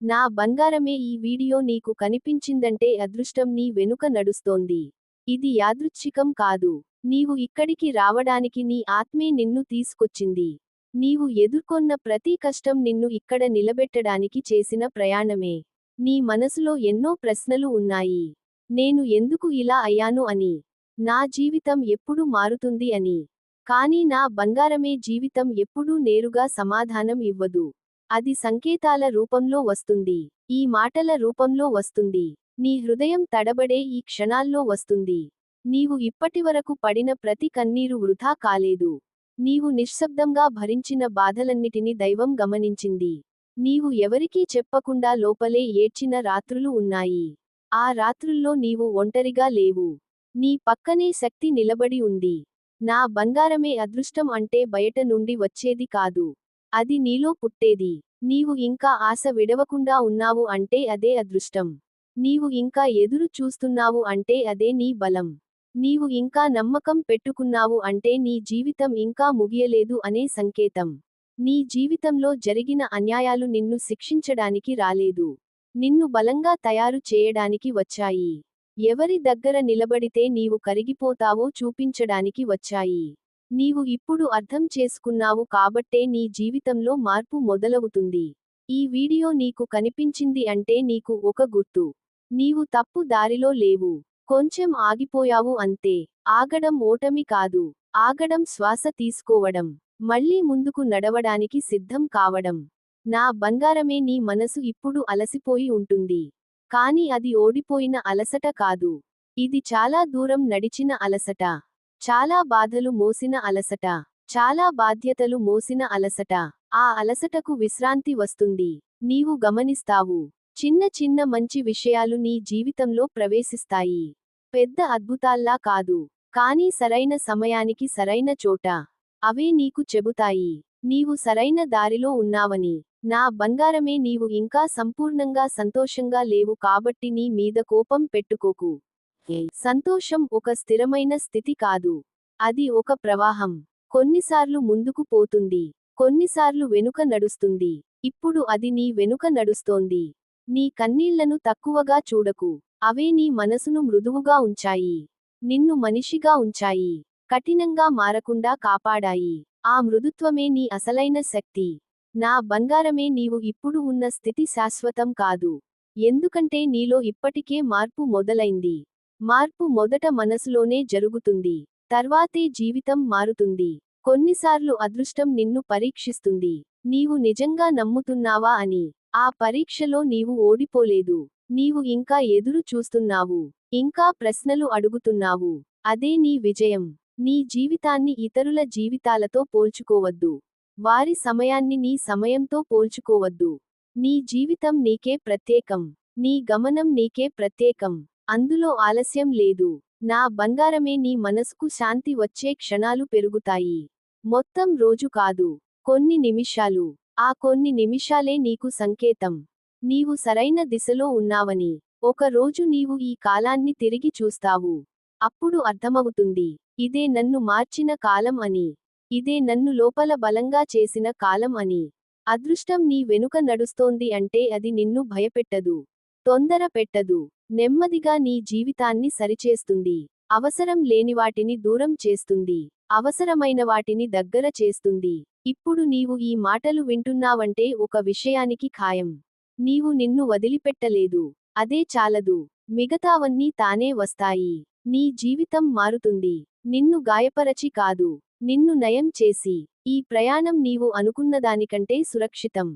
నా బంగారమే, ఈ వీడియో నీకు కనిపించిందంటే అదృష్టం నీ వెనుక నడుస్తోంది. ఇది యాదృచ్ఛికం కాదు. నీవు ఇక్కడికి రావడానికి నీ ఆత్మే నిన్ను తీసుకొచ్చింది. నీవు ఎదుర్కొన్న ప్రతి కష్టం నిన్ను ఇక్కడ నిలబెట్టడానికి చేసిన ప్రయాణమే. నీ మనసులో ఎన్నో ప్రశ్నలు ఉన్నాయి. నేను ఎందుకు ఇలా అయ్యాను అని. నా జీవితం ఎప్పుడు మారుతుంది అని. కానీ నా బంగారమే, జీవితం ఎప్పుడూ నేరుగా సమాధానం ఇవ్వదు. అది సంకేతాల రూపంలో వస్తుంది. ఈ మాటల రూపంలో వస్తుంది. నీ హృదయం తడబడే ఈ క్షణాల్లో వస్తుంది. నీవు ఇప్పటివరకు పడిన ప్రతి కన్నీరు వృథా కాలేదు. నీవు నిశ్శబ్దంగా భరించిన బాధలన్నిటిని దైవం గమనించింది. నీవు ఎవరికీ చెప్పకుండా లోపలే ఏడ్చిన రాత్రులు ఉన్నాయి. ఆ రాత్రుల్లో నీవు ఒంటరిగా లేవు. నీ పక్కనే శక్తి నిలబడి ఉంది. నా బంగారమే, అదృష్టం అంటే బయట నుండి వచ్చేది కాదు. అది నీలో పుట్టేది. నీవు ఇంకా ఆశ విడవకుండా ఉన్నావు అంటే అదే అదృష్టం. నీవు ఇంకా ఎదురు చూస్తున్నావు అంటే అదే నీ బలం. నీవు ఇంకా నమ్మకం పెట్టుకున్నావు అంటే నీ జీవితం ఇంకా ముగియలేదు అనే సంకేతం. నీ జీవితంలో జరిగిన అన్యాయాలు నిన్ను శిక్షించడానికి రాలేదు. నిన్ను బలంగా తయారు చేయడానికి వచ్చాయి. ఎవరి దగ్గర నిలబడితే నీవు కరిగిపోతావో చూపించడానికి వచ్చాయి. నీవు ఇప్పుడు అర్థం చేసుకున్నావు కాబట్టే నీ జీవితంలో మార్పు మొదలవుతుంది. ఈ వీడియో నీకు కనిపించింది అంటే నీకు ఒక గుర్తు. నీవు తప్పు దారిలో లేవు. కొంచెం ఆగిపోయావు అంతే. ఆగడం ఓటమి కాదు. ఆగడం శ్వాస తీసుకోవడం. మళ్ళీ ముందుకు నడవడానికి సిద్ధం కావడం. నా బంగారమే, నీ మనసు ఇప్పుడు అలసిపోయి ఉంటుంది. కానీ అది ఓడిపోయిన అలసట కాదు. ఇది చాలా దూరం నడిచిన అలసట. చాలా బాధలు మోసిన అలసట. చాలా బాధ్యతలు మోసిన అలసట. ఆ అలసటకు విశ్రాంతి వస్తుంది. నీవు గమనిస్తావు. చిన్న చిన్న మంచి విషయాలు నీ జీవితంలో ప్రవేశిస్తాయి. పెద్ద అద్భుతాల్లా కాదు. కానీ సరైన సమయానికి సరైన చోట. అవే నీకు చెబుతాయి నీవు సరైన దారిలో ఉన్నావని. నా బంగారమే, నీవు ఇంకా సంపూర్ణంగా సంతోషంగా లేవు కాబట్టి నీ మీద కోపం పెట్టుకోకు. సంతోషం ఒక స్థిరమైన స్థితి కాదు. అది ఒక ప్రవాహం. కొన్నిసార్లు ముందుకు పోతుంది. కొన్నిసార్లు వెనుక నడుస్తుంది. ఇప్పుడు అది నీ వెనుక నడుస్తోంది. నీ కన్నీళ్లను తక్కువగా చూడకు. అవే నీ మనసును మృదువుగా ఉంచాయి. నిన్ను మనిషిగా ఉంచాయి. కఠినంగా మారకుండా కాపాడాయి. ఆ మృదుత్వమే నీ అసలైన శక్తి. నా బంగారమే, నీవు ఇప్పుడు ఉన్న స్థితి శాశ్వతం కాదు. ఎందుకంటే నీలో ఇప్పటికే మార్పు మొదలైంది. మార్పు మొదట మనసులోనే జరుగుతుంది. తర్వాతే జీవితం మారుతుంది. కొన్నిసార్లు అదృష్టం నిన్ను పరీక్షిస్తుంది. నీవు నిజంగా నమ్ముతున్నావా అని. ఆ పరీక్షలో నీవు ఓడిపోలేదు. నీవు ఇంకా ఎదురు చూస్తున్నావు. ఇంకా ప్రశ్నలు అడుగుతున్నావు. అదే నీ విజయం. నీ జీవితాన్ని ఇతరుల జీవితాలతో పోల్చుకోవద్దు. వారి సమయాన్ని నీ సమయంతో పోల్చుకోవద్దు. నీ జీవితం నీకే ప్రత్యేకం. నీ గమనం నీకే ప్రత్యేకం. అందులో ఆలస్యం లేదు. నా బంగారమే, నీ మనసుకు శాంతి వచ్చే క్షణాలు పెరుగుతాయి. మొత్తం రోజు కాదు. కొన్ని నిమిషాలు. ఆ కొన్ని నిమిషాలే నీకు సంకేతం. నీవు సరైన దిశలో ఉన్నావని. ఒక రోజు నీవు ఈ కాలాన్ని తిరిగి చూస్తావు. అప్పుడు అర్థమవుతుంది. ఇదే నన్ను మార్చిన కాలం అని. ఇదే నన్ను లోపల బలంగా చేసిన కాలం అని. అదృష్టం నీ వెనుక నడుస్తోంది అంటే అది నిన్ను భయపెట్టదు. తొందర పెట్టదు. నెమ్మదిగా నీ జీవితాన్ని సరిచేస్తుంది. అవసరం లేని వాటిని దూరం చేస్తుంది. అవసరమైన వాటిని దగ్గర చేస్తుంది. ఇప్పుడు నీవు ఈ మాటలు వింటున్నావంటే ఒక విషయానికి ఖాయం. నీవు నిన్ను వదిలిపెట్టలేదు. అదే చాలదు. మిగతావన్నీ తానే వస్తాయి. నీ జీవితం మారుతుంది. నిన్ను గాయపరచి కాదు. నిన్ను నయం చేసి. ఈ ప్రయాణం నీవు అనుకున్నదానికంటే సురక్షితం.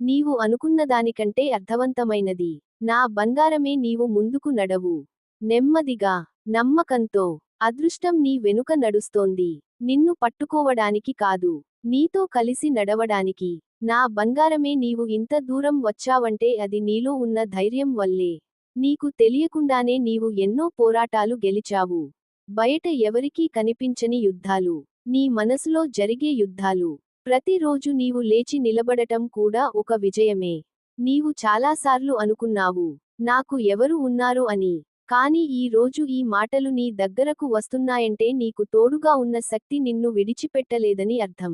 నీవు అనుకున్నదానికంటే అర్థవంతమైనది. నా బంగారమే, నీవు ముందుకు నడవు. నెమ్మదిగా. నమ్మకంతో. అదృష్టం నీ వెనుక నడుస్తోంది. నిన్ను పట్టుకోవడానికి కాదు. నీతో కలిసి నడవడానికి. నా బంగారమే, నీవు ఇంత దూరం వచ్చావంటే అది నీలో ఉన్న ధైర్యం వల్లే. నీకు తెలియకుండానే నీవు ఎన్నో పోరాటాలు గెలిచావు. బయట ఎవరికీ కనిపించని యుద్ధాలు. నీ మనసులో జరిగే యుద్ధాలు. ప్రతిరోజు నీవు లేచి నిలబడటం కూడా ఒక విజయమే. నీవు చాలాసార్లు అనుకున్నావు, నాకు ఎవరు ఉన్నారు అని. కానీ ఈ రోజు ఈ మాటలు నీ దగ్గరకు వస్తున్నాయంటే నీకు తోడుగా ఉన్న శక్తి నిన్ను విడిచిపెట్టలేదని అర్థం.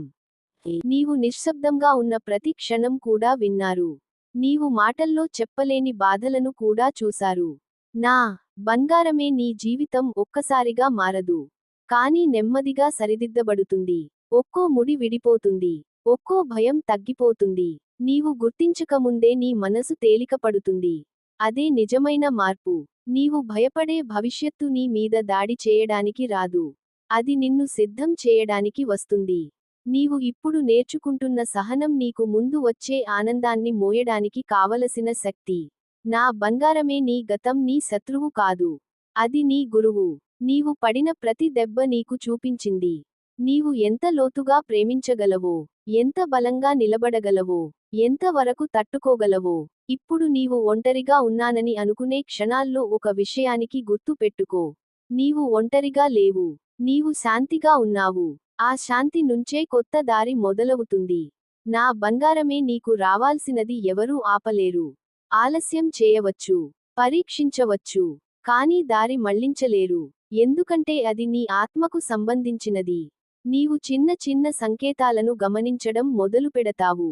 నీవు నిశ్శబ్దంగా ఉన్న ప్రతి క్షణం కూడా విన్నారు. నీవు మాటల్లో చెప్పలేని బాధలను కూడా చూశారు. నా బంగారమే, నీ జీవితం ఒక్కసారిగా మారదు. కానీ నెమ్మదిగా సరిదిద్దబడుతుంది. ఒక్కో ముడి విడిపోతుంది. ఒక్కో భయం తగ్గిపోతుంది. నీవు గుర్తించకముందే నీ మనసు తేలికపడుతుంది. అదే నిజమైన మార్పు. నీవు భయపడే భవిష్యత్తు నీ మీద దాడి చేయడానికి రాదు. అది నిన్ను సిద్ధం చేయడానికి వస్తుంది. నీవు ఇప్పుడు నేర్చుకుంటున్న సహనం నీకు ముందు వచ్చే ఆనందాన్ని మోయడానికి కావలసిన శక్తి. నా బంగారమే, నీ గతం నీ శత్రువు కాదు. అది నీ గురువు. నీవు పడిన ప్రతి దెబ్బ నీకు చూపించింది నీవు ఎంత లోతుగా ప్రేమించగలవో, ఎంత బలంగా నిలబడగలవో, ఎంత వరకు తట్టుకోగలవో. ఇప్పుడు నీవు ఒంటరిగా ఉన్నానని అనుకునే క్షణాల్లో ఒక విషయానికి గుర్తు పెట్టుకో. నీవు ఒంటరిగా లేవు. నీవు శాంతిగా ఉన్నావు. ఆ శాంతి నుంచే కొత్త దారి మొదలవుతుంది. నా బంగారమే, నీకు రావాల్సినది ఎవరూ ఆపలేరు. ఆలస్యం చేయవచ్చు, పరీక్షించవచ్చు, కానీ దారి మళ్లించలేరు. ఎందుకంటే అది నీ ఆత్మకు సంబంధించినది. నీవు చిన్న చిన్న సంకేతాలను గమనించడం మొదలుపెడతావు.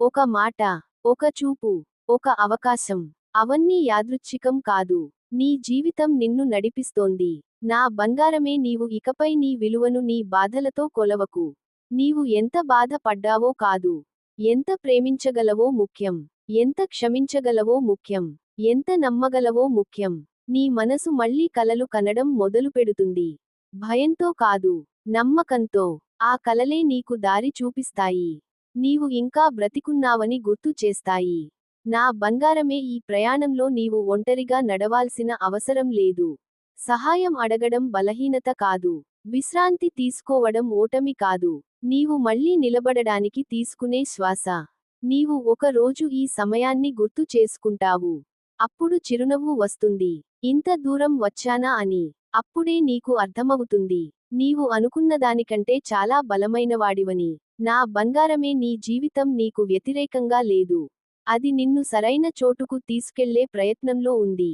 ఒక మాట, ఒక చూపు, ఒక అవకాశం. అవన్నీ యాదృచ్ఛికం కాదు. నీ జీవితం నిన్ను నడిపిస్తోంది. నా బంగారమే, నీవు ఇకపై నీ విలువను నీ బాధలతో కొలవకు. నీవు ఎంత బాధ పడ్డావో కాదు, ఎంత ప్రేమించగలవో ముఖ్యం. ఎంత క్షమించగలవో ముఖ్యం. ఎంత నమ్మగలవో ముఖ్యం. నీ మనసు మళ్ళీ కలలు కనడం మొదలుపెడుతుంది. భయంతో కాదు, నమ్మకంతో. ఆ కలలే నీకు దారి చూపిస్తాయి. నీవు ఇంకా బ్రతికున్నావని గుర్తు చేస్తాయి. నా బంగారమే, ఈ ప్రయాణంలో నీవు ఒంటరిగా నడవాల్సిన అవసరం లేదు. సహాయం అడగడం బలహీనత కాదు. విశ్రాంతి తీసుకోవడం ఓటమి కాదు. నీవు మళ్ళీ నిలబడడానికి తీసుకునే శ్వాస. నీవు ఒక రోజు ఈ సమయాన్ని గుర్తు చేసుకుంటావు. అప్పుడు చిరునవ్వు వస్తుంది. ఇంత దూరం వచ్చానా అని. అప్పుడే నీకు అర్థమవుతుంది, నీవు అనుకున్నదానికంటే చాలా బలమైనవాడివని. నా బంగారమే, నీ జీవితం నీకు వ్యతిరేకంగా లేదు. అది నిన్ను సరైన చోటుకు తీసుకెళ్లే ప్రయత్నంలో ఉంది.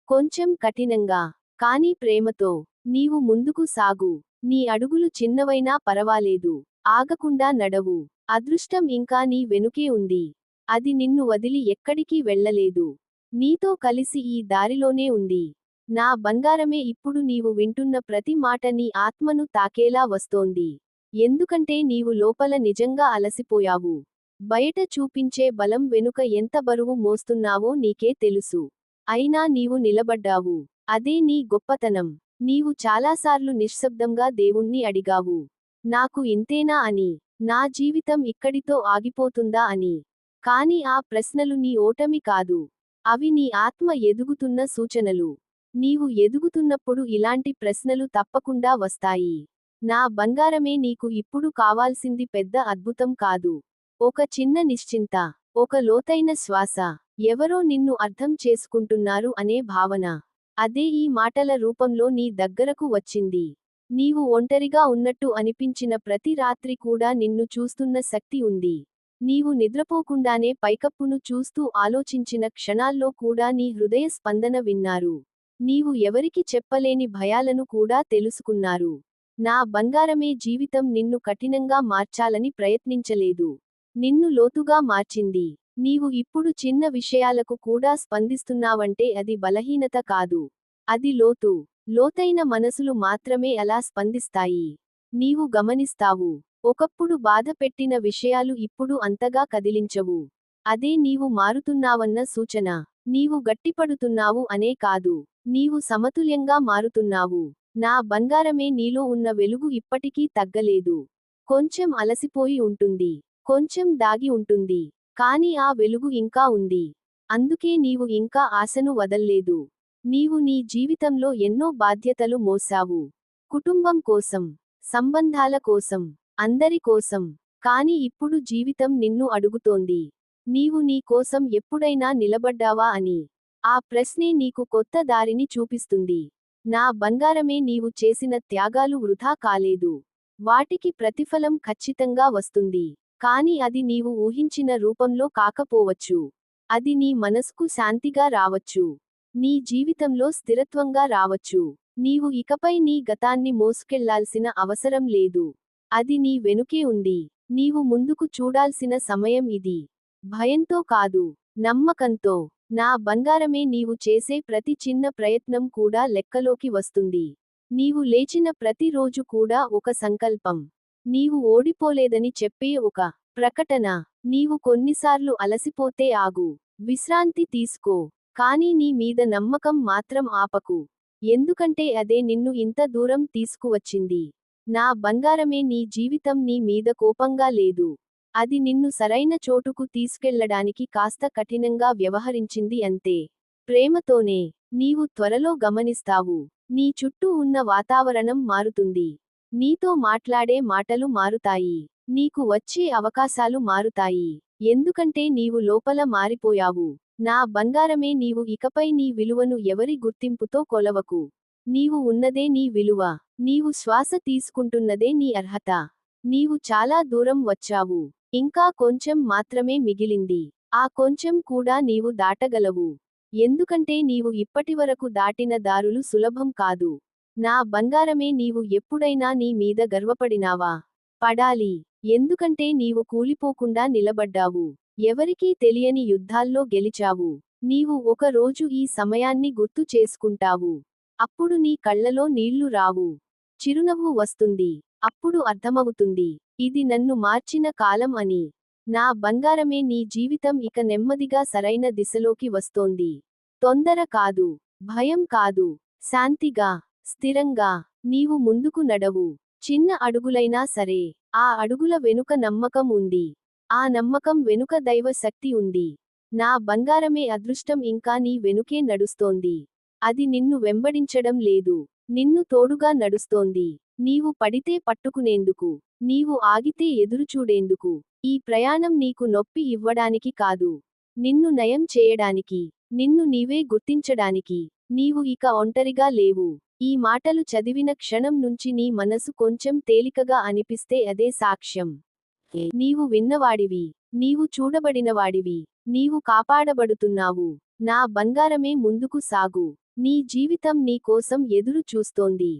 కొంచెం కఠినంగా, కానీ ప్రేమతో. నీవు ముందుకు సాగు. నీ అడుగులు చిన్నవైనా పరవాలేదు. ఆగకుండా నడవు. అదృష్టం ఇంకా నీ వెనుకే ఉంది. అది నిన్ను వదిలి ఎక్కడికి వెళ్ళలేదు. నీతో కలిసి ఈ దారిలోనే ఉంది. నా బంగారమే, ఇప్పుడు నీవు వింటున్న ప్రతి మాట నీ ఆత్మను తాకేలా వస్తోంది. ఎందుకంటే నీవు లోపల నిజంగా అలసిపోయావు. బయట చూపించే బలం వెనుక ఎంత బరువు మోస్తున్నావో నీకే తెలుసు. అయినా నీవు నిలబడ్డావు. అదే నీ గొప్పతనం. నీవు చాలాసార్లు నిశ్శబ్దంగా దేవుణ్ణి అడిగావు. నాకు ఇంతేనా అని. నా జీవితం ఇక్కడితో ఆగిపోతుందా అని. కాని ఆ ప్రశ్నలు నీ ఓటమి కాదు. అవి నీ ఆత్మ ఎదుగుతున్న సూచనలు. నీవు ఎదుగుతున్నప్పుడు ఇలాంటి ప్రశ్నలు తప్పకుండా వస్తాయి. నా బంగారమే, నీకు ఇప్పుడు కావాల్సింది పెద్ద అద్భుతం కాదు. ఒక చిన్న నిశ్చింత. ఒక లోతైన శ్వాస. ఎవరో నిన్ను అర్థం చేసుకుంటున్నారు అనే భావన. అదే ఈ మాటల రూపంలో నీ దగ్గరకు వచ్చింది. నీవు ఒంటరిగా ఉన్నట్టు అనిపించిన ప్రతి రాత్రి కూడా నిన్ను చూస్తున్న శక్తి ఉంది. నీవు నిద్రపోకుండానే పైకప్పును చూస్తూ ఆలోచించిన క్షణాల్లో కూడా నీ హృదయ స్పందన విన్నారు. నీవు ఎవరికి చెప్పలేని భయాలను కూడా తెలుసుకున్నారు. నా బంగారమే, జీవితం నిన్ను కఠినంగా మార్చాలని ప్రయత్నించలేదు. నిన్ను లోతుగా మార్చింది. నీవు ఇప్పుడు చిన్న విషయాలకు కూడా స్పందిస్తున్నావంటే అది బలహీనత కాదు. అది లోతు. లోతైన మనసులు మాత్రమే అలా స్పందిస్తాయి. నీవు గమనిస్తావు. ఒకప్పుడు బాధ పెట్టిన విషయాలు ఇప్పుడు అంతగా కదిలించవు. అదే నీవు మారుతున్నావన్న సూచన. నీవు గట్టిపడుతున్నావు అనే కాదు. నీవు సమతుల్యంగా మారుతున్నావు. నా బంగారమే, నీలో ఉన్న వెలుగు ఇప్పటికీ తగ్గలేదు. కొంచెం అలసిపోయి ఉంటుంది. కొంచెం దాగి ఉంటుంది. కాని ఆ వెలుగు ఇంకా ఉంది. అందుకే నీవు ఇంకా ఆశను వదల్లేదు. నీవు నీ జీవితంలో ఎన్నో బాధ్యతలు మోసావు. కుటుంబం కోసం, సంబంధాల కోసం, అందరి కోసం. కాని ఇప్పుడు జీవితం నిన్ను అడుగుతోంది. నీవు నీ కోసం ఎప్పుడైనా నిలబడ్డావా అని. ఆ ప్రశ్నే నీకు కొత్త దారిని చూపిస్తుంది. నా బంగారమే, నీవు చేసిన త్యాగాలు వృధా కాలేదు. వాటికి ప్రతిఫలం ఖచ్చితంగా వస్తుంది. కాని అది నీవు ఊహించిన రూపంలో కాకపోవచ్చు. అది నీ మనసుకు శాంతిగా రావచ్చు. నీ జీవితంలో స్థిరత్వంగా రావచ్చు. నీవు ఇకపై నీ గతాన్ని మోసుకెళ్లాల్సిన అవసరం లేదు. అది నీ వెనుకే ఉంది. నీవు ముందుకు చూడాల్సిన సమయం ఇది. భయంతో కాదు, నమ్మకంతో. నా బంగారమే, నీవు చేసే ప్రతి చిన్న ప్రయత్నం కూడా లెక్కలోకి వస్తుంది. నీవు లేచిన ప్రతి రోజు కూడా ఒక సంకల్పం. నీవు ఓడిపోలేదని చెప్పే ఒక ప్రకటన. నీవు కొన్నిసార్లు అలసిపోతే ఆగు. విశ్రాంతి తీసుకో. కానీ నీ మీద నమ్మకం మాత్రం ఆపకు. ఎందుకంటే అదే నిన్ను ఇంత దూరం తీసుకువచ్చింది. నా బంగారమే, నీ జీవితం నీ మీద కోపంగా లేదు. అది నిన్ను సరైన చోటుకు తీసుకెళ్లడానికి కాస్త కఠినంగా వ్యవహరించింది అంతే. ప్రేమతోనే. నీవు త్వరలో గమనిస్తావు. నీ చుట్టూ ఉన్న వాతావరణం మారుతుంది. నీతో మాట్లాడే మాటలు మారుతాయి. నీకు వచ్చే అవకాశాలు మారుతాయి. ఎందుకంటే నీవు లోపల మారిపోయావు. నా బంగారమే, నీవు ఇకపై నీ విలువను ఎవరి గుర్తింపుతో కొలవకు. నీవు ఉన్నదే నీ విలువ. నీవు శ్వాస తీసుకుంటున్నదే నీ అర్హత. నీవు చాలా దూరం వచ్చావు. ఇంకా కొంచెం మాత్రమే మిగిలింది. ఆ కొంచెం కూడా నీవు దాటగలవు. ఎందుకంటే నీవు ఇప్పటివరకు దాటిన దారులు సులభం కాదు. నా బంగారమే, నీవు ఎప్పుడైనా నీ మీద గర్వపడినావా? పడాలి. ఎందుకంటే నీవు కూలిపోకుండా నిలబడ్డావు. ఎవరికీ తెలియని యుద్ధాల్లో గెలిచావు. నీవు ఒక రోజు ఈ సమయాన్ని గుర్తు చేసుకుంటావు. అప్పుడు నీ కళ్ళలో నీళ్లు రావు. చిరునవ్వు వస్తుంది. అప్పుడు అర్థమవుతుంది, ఇది నన్ను మార్చిన కాలం అని. నా బంగారమే, నీ జీవితం ఇక నెమ్మదిగా సరైన దిశలోకి వస్తోంది. తొందర కాదు. భయం కాదు. శాంతిగా. స్థిరంగా. నీవు ముందుకు నడవు. చిన్న అడుగులైనా సరే. ఆ అడుగుల వెనుక నమ్మకం ఉంది. ఆ నమ్మకం వెనుక దైవ శక్తి ఉంది. నా బంగారమే, అదృష్టం ఇంకా నీ వెనుకే నడుస్తోంది. అది నిన్ను వెంబడించడం లేదు. నిన్ను తోడుగా నడుస్తోంది. నీవు పడితే పట్టుకునేందుకు. నీవు ఆగితే ఎదురుచూడేందుకు. ఈ ప్రయాణం నీకు నొప్పి ఇవ్వడానికి కాదు. నిన్ను నయం చేయడానికి. నిన్ను నీవే గుర్తించడానికి. నీవు ఇక ఒంటరిగా లేవు. ఈ మాటలు చదివిన క్షణం నుంచి నీ మనసు కొంచెం తేలికగా అనిపిస్తే అదే సాక్ష్యం. నీవు విన్నవాడివి. నీవు చూడబడినవాడివి. నీవు కాపాడబడుతున్నావు. నా బంగారమే, ముందుకు సాగు. నీ జీవితం నీ కోసం ఎదురు చూస్తోంది.